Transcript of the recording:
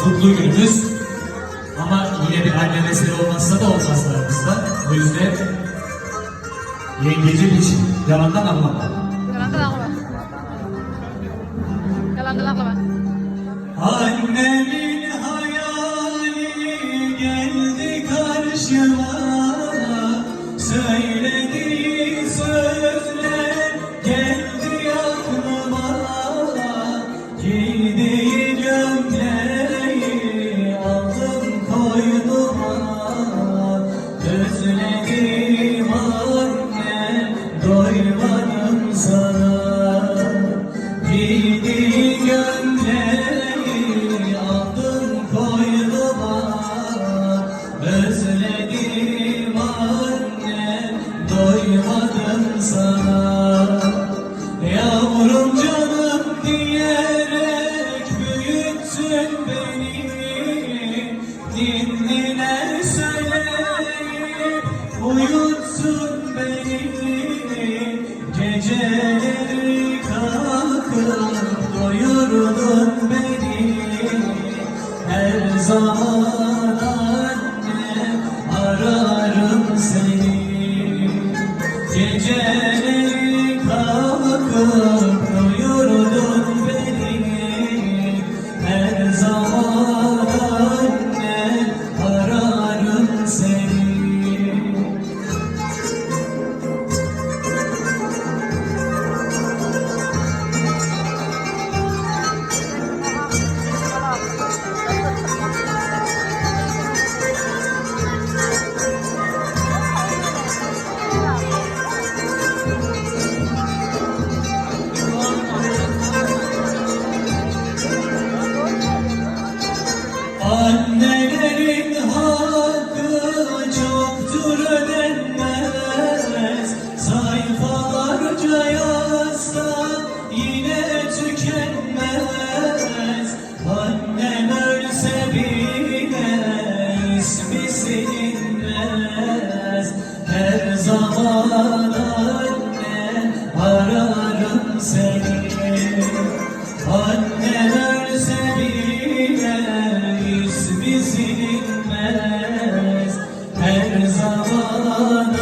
mutlu günümüz. Ama yine bir anne mesele olmazsa da olmazlarımızda. O yüzden yengecim için yalandan anlama. Yalandan ağlama. Yalandan ağlama. Annemin hayali geldi karşıma, söylediği sözler geldi aklıma, giydiği gömleği aldım koynuma, özledim anne, doymadım sana, giydiği gömleği aldım koynuma, özledim anne, doymadım sana. Yavrum canım diyerek büyüttün beni, ninniler söyleyip uyuttun beni, geceleri kalkıp doyurdun beni, her zaman anne ararım seni, geceleri kalkıp doyurdun beni, her zaman anne ararım seni. Annelerin hakkı çoktur ödenmez, sayfalarca yazsan yine tükenmez. Annem ölse bile ismi silinmez, her zaman anne ararım seni. Annem ölse bile ismi silinmez, her zaman